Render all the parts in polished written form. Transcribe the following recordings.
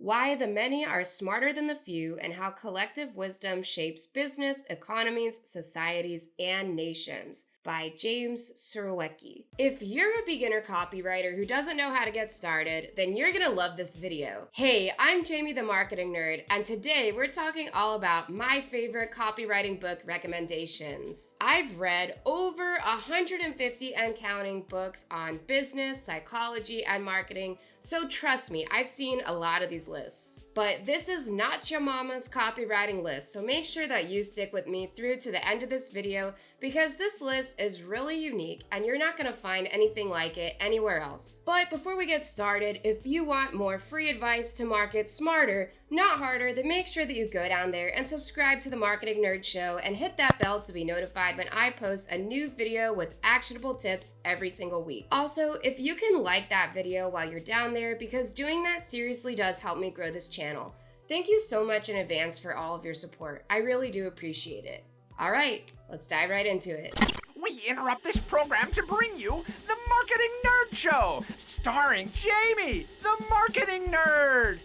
Why the Many Are Smarter Than the Few and How Collective Wisdom Shapes Business, Economies, Societies, and Nations by James Surowiecki. If you're a beginner copywriter who doesn't know how to get started, then you're gonna love this video. Hey, I'm Jamie the Marketing Nerd, and today we're talking all about my favorite copywriting book recommendations. I've read over 150 and counting books on business, psychology, and marketing, so trust me, I've seen a lot of these lists. But this is not your mama's copywriting list, so make sure that you stick with me through to the end of this video because this list is really unique and you're not gonna find anything like it anywhere else. But before we get started, if you want more free advice to market smarter, not harder, then make sure that you go down there and subscribe to the Marketing Nerd Show and hit that bell to be notified when I post a new video with actionable tips every single week. Also, if you can like that video while you're down there, because doing that seriously does help me grow this channel. Thank you so much in advance for all of your support. I really do appreciate it. All right, let's dive right into it. We interrupt this program to bring you the Marketing Nerd Show, starring Jamie, the Marketing Nerd.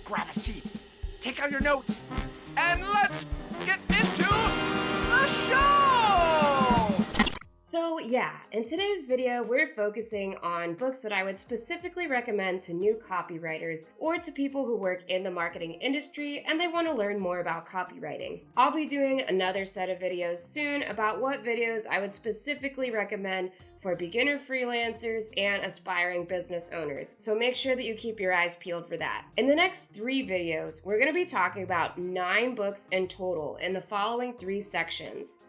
Grab a seat, take out your notes, and let's get into the show! So yeah, in today's video, we're focusing on books that I would specifically recommend to new copywriters or to people who work in the marketing industry and they want to learn more about copywriting. I'll be doing another set of videos soon about what videos I would specifically recommend for beginner freelancers and aspiring business owners, so make sure that you keep your eyes peeled for that. In the next 3 videos, we're going to be talking about 9 books in total in the following 3 sections: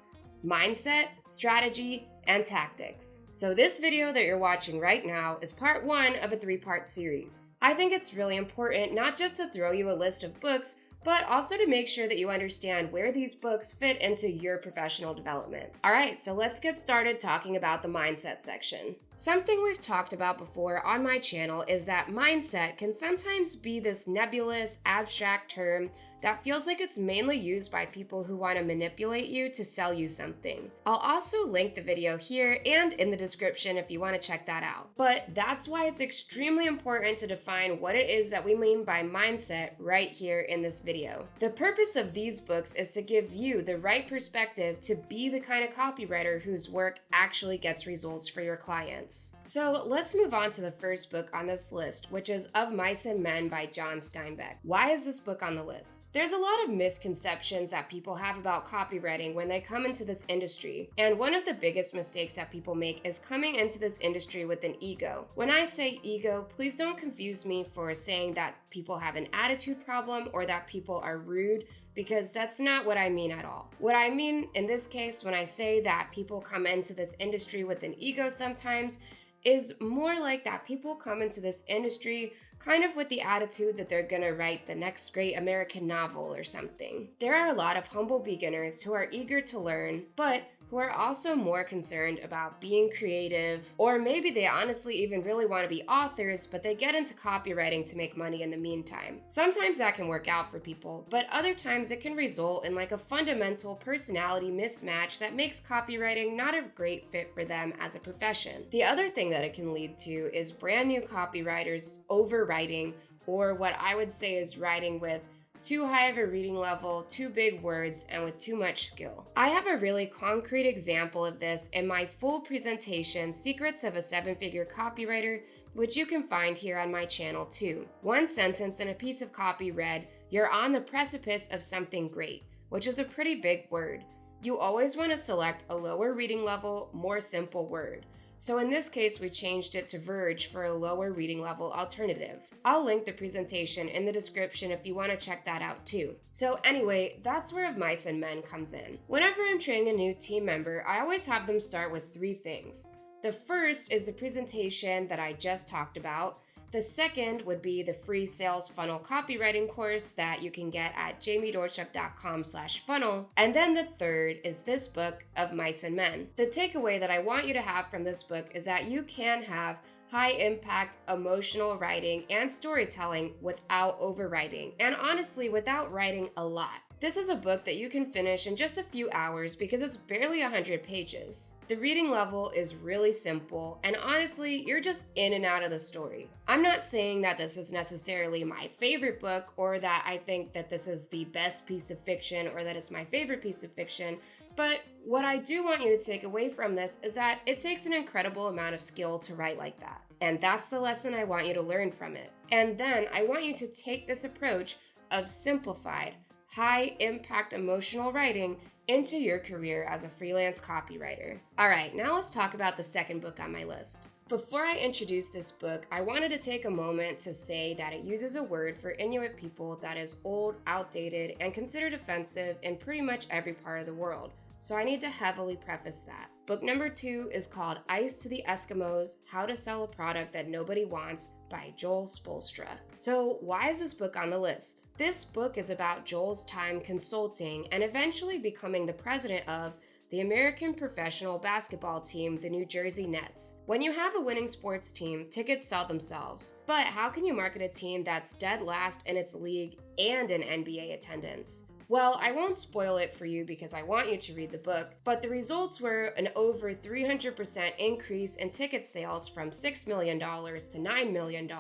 mindset, strategy, and tactics. So this video that you're watching right now is part 1 of a 3-part series. I think it's really important not just to throw you a list of books, but also to make sure that you understand where these books fit into your professional development. All right, so let's get started talking about the mindset section. Something we've talked about before on my channel is that mindset can sometimes be this nebulous, abstract term that feels like it's mainly used by people who want to manipulate you to sell you something. I'll also link the video here and in the description if you want to check that out. But that's why it's extremely important to define what it is that we mean by mindset right here in this video. The purpose of these books is to give you the right perspective to be the kind of copywriter whose work actually gets results for your clients. So let's move on to the first book on this list, which is Of Mice and Men by John Steinbeck. Why is this book on the list? There's a lot of misconceptions that people have about copywriting when they come into this industry, and one of the biggest mistakes that people make is coming into this industry with an ego. When I say ego, please don't confuse me for saying that people have an attitude problem or that people are rude, because that's not what I mean at all. What I mean in this case when I say that people come into this industry with an ego sometimes is more like that people come into this industry kind of with the attitude that they're gonna write the next great American novel or something. There are a lot of humble beginners who are eager to learn, but who are also more concerned about being creative, or maybe they honestly even really want to be authors, but they get into copywriting to make money in the meantime. Sometimes that can work out for people, but other times it can result in like a fundamental personality mismatch that makes copywriting not a great fit for them as a profession. The other thing that it can lead to is brand new copywriters overwriting, or what I would say is writing with too high of a reading level, too big words, and with too much skill. I have a really concrete example of this in my full presentation, Secrets of a 7-Figure Copywriter, which you can find here on my channel too. One sentence in a piece of copy read, "You're on the precipice of something great," which is a pretty big word. You always want to select a lower reading level, more simple word. So in this case, we changed it to verge for a lower reading level alternative. I'll link the presentation in the description if you want to check that out too. So anyway, that's where Of Mice and Men comes in. Whenever I'm training a new team member, I always have them start with 3 things. The first is the presentation that I just talked about. The second would be the free sales funnel copywriting course that you can get at jamiedorchuk.com/funnel. And then the third is this book, Of Mice and Men. The takeaway that I want you to have from this book is that you can have high impact emotional writing and storytelling without overwriting, and honestly, without writing a lot. This is a book that you can finish in just a few hours because it's barely 100 pages. The reading level is really simple, and honestly, you're just in and out of the story. I'm not saying that this is necessarily my favorite book or that I think that this is the best piece of fiction or that it's my favorite piece of fiction, but what I do want you to take away from this is that it takes an incredible amount of skill to write like that. And that's the lesson I want you to learn from it. And then I want you to take this approach of simplified, high impact emotional writing into your career as a freelance copywriter. All right, now let's talk about the second book on my list. Before I introduce this book, I wanted to take a moment to say that it uses a word for Inuit people that is old, outdated, and considered offensive in pretty much every part of the world. So I need to heavily preface that. Book number 2 is called Ice to the Eskimos: How to Sell a Product That Nobody Wants by Joel Spolstra. So why is this book on the list? This book is about Joel's time consulting and eventually becoming the president of the American professional basketball team, the New Jersey Nets. When you have a winning sports team, tickets sell themselves. But how can you market a team that's dead last in its league and in NBA attendance? Well, I won't spoil it for you because I want you to read the book, but the results were an over 300% increase in ticket sales from $6 million to $9 million,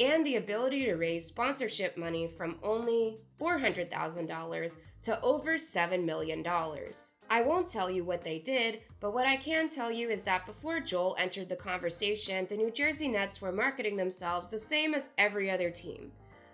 and the ability to raise sponsorship money from only $400,000 to over $7 million. I won't tell you what they did, but what I can tell you is that before Joel entered the conversation, the New Jersey Nets were marketing themselves the same as every other team.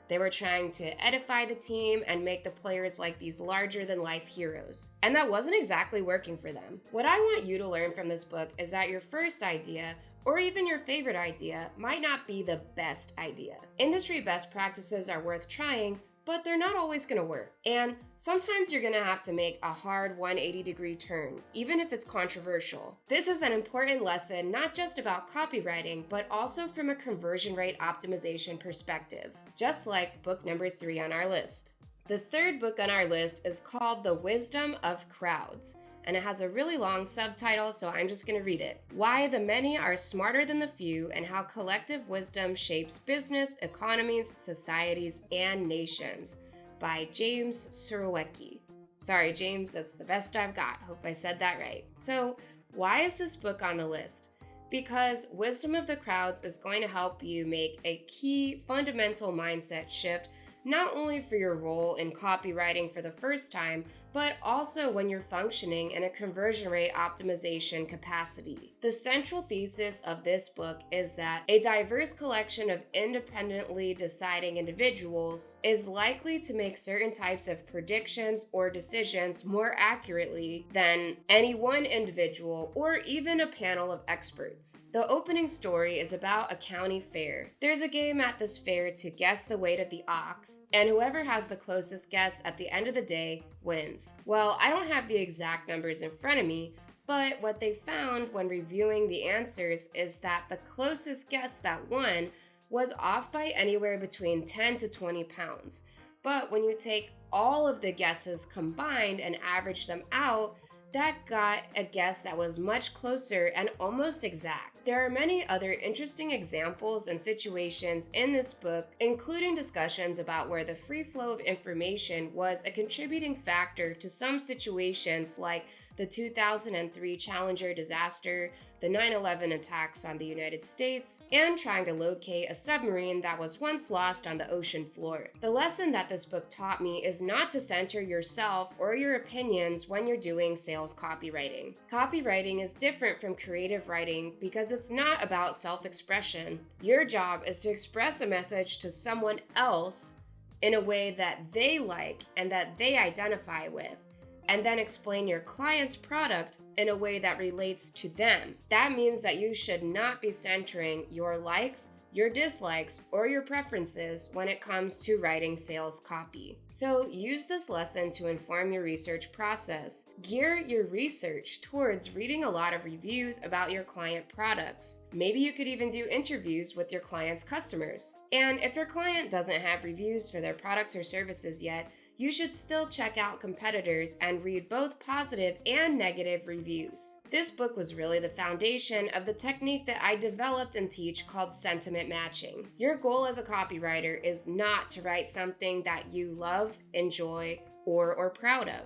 They were trying to edify the team and make the players like these larger-than-life heroes. And that wasn't exactly working for them. What I want you to learn from this book is that your first idea, or even your favorite idea, might not be the best idea. Industry best practices are worth trying, but they're not always gonna work. And sometimes you're gonna have to make a hard 180-degree turn, even if it's controversial. This is an important lesson not just about copywriting, but also from a conversion rate optimization perspective, just like book number 3 on our list. The third book on our list is called The Wisdom of Crowds, and it has a really long subtitle, so I'm just gonna read it. Why the Many Are Smarter Than the Few and How Collective Wisdom Shapes Business, Economies, Societies, and Nations by James Surowiecki. Sorry, James, that's the best I've got. Hope I said that right. So, why is this book on the list? Because Wisdom of the Crowds is going to help you make a key fundamental mindset shift, not only for your role in copywriting for the first time, but also when you're functioning in a conversion rate optimization capacity. The central thesis of this book is that a diverse collection of independently deciding individuals is likely to make certain types of predictions or decisions more accurately than any one individual or even a panel of experts. The opening story is about a county fair. There's a game at this fair to guess the weight of the ox, and whoever has the closest guess at the end of the day wins. Well, I don't have the exact numbers in front of me, but what they found when reviewing the answers is that the closest guess that won was off by anywhere between 10 to 20 pounds. But when you take all of the guesses combined and average them out, that got a guess that was much closer and almost exact. There are many other interesting examples and situations in this book, including discussions about where the free flow of information was a contributing factor to some situations like the 2003 Challenger disaster, the 9/11 attacks on the United States, and trying to locate a submarine that was once lost on the ocean floor. The lesson that this book taught me is not to center yourself or your opinions when you're doing sales copywriting. Copywriting is different from creative writing because it's not about self-expression. Your job is to express a message to someone else in a way that they like and that they identify with, and then explain your client's product in a way that relates to them. That means that you should not be centering your likes, your dislikes, or your preferences when it comes to writing sales copy. So use this lesson to inform your research process. Gear your research towards reading a lot of reviews about your client products. Maybe you could even do interviews with your client's customers. And if your client doesn't have reviews for their products or services yet, you should still check out competitors and read both positive and negative reviews. This book was really the foundation of the technique that I developed and teach called sentiment matching. Your goal as a copywriter is not to write something that you love, enjoy, or are proud of.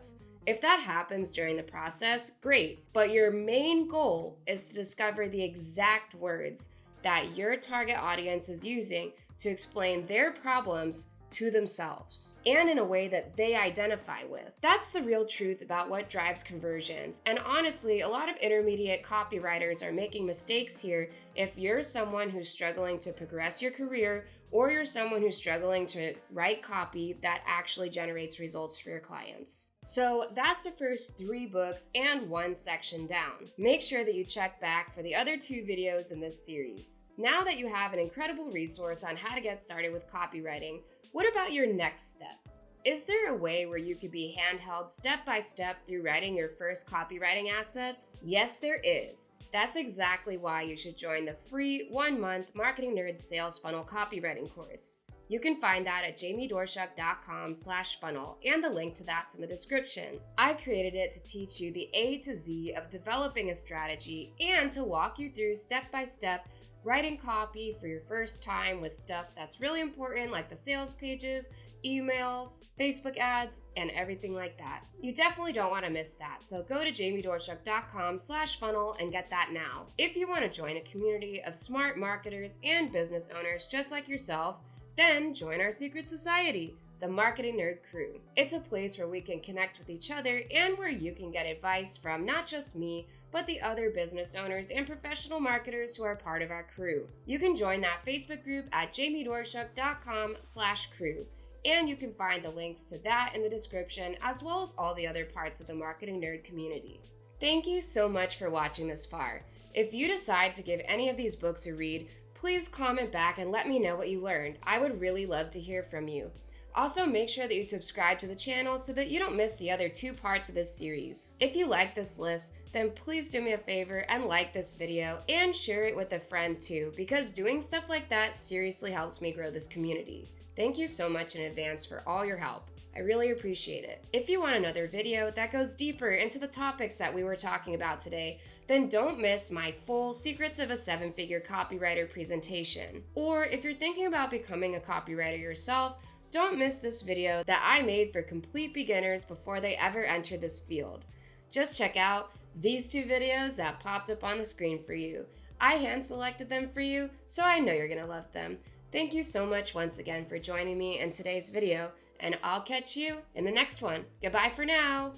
If that happens during the process, great, but your main goal is to discover the exact words that your target audience is using to explain their problems to themselves and in a way that they identify with. That's the real truth about what drives conversions. And honestly, a lot of intermediate copywriters are making mistakes here if you're someone who's struggling to progress your career or you're someone who's struggling to write copy that actually generates results for your clients. So that's the first 3 books and 1 section down. Make sure that you check back for the other 2 videos in this series. Now that you have an incredible resource on how to get started with copywriting, what about your next step? Is there a way where you could be handheld step by step through writing your first copywriting assets? Yes, there is. That's exactly why you should join the free 1-month Marketing Nerd Sales Funnel Copywriting course. You can find that at jamiedorshuk.com/funnel, and the link to that's in the description. I created it to teach you the A to Z of developing a strategy and to walk you through step by step writing copy for your first time with stuff that's really important like the sales pages, emails, Facebook ads, and everything like that. You definitely don't want to miss that, so go to jamiedorshuk.com/funnel and get that now. If you want to join a community of smart marketers and business owners just like yourself, then join our secret society, the Marketing Nerd Crew. It's a place where we can connect with each other and where you can get advice from not just me, but the other business owners and professional marketers who are part of our crew. You can join that Facebook group at jamiedorshuk.com/crew, and you can find the links to that in the description as well as all the other parts of the Marketing Nerd community. Thank you so much for watching this far. If you decide to give any of these books a read, please comment back and let me know what you learned. I would really love to hear from you. Also, make sure that you subscribe to the channel so that you don't miss the other 2 parts of this series. If you like this list, then please do me a favor and like this video and share it with a friend too, because doing stuff like that seriously helps me grow this community. Thank you so much in advance for all your help. I really appreciate it. If you want another video that goes deeper into the topics that we were talking about today, then don't miss my full Secrets of a 7-Figure Copywriter presentation. Or if you're thinking about becoming a copywriter yourself, don't miss this video that I made for complete beginners before they ever enter this field. Just check out these 2 videos that popped up on the screen for you. I hand selected them for you, so I know you're gonna love them. Thank you so much once again for joining me in today's video, and I'll catch you in the next one. Goodbye for now.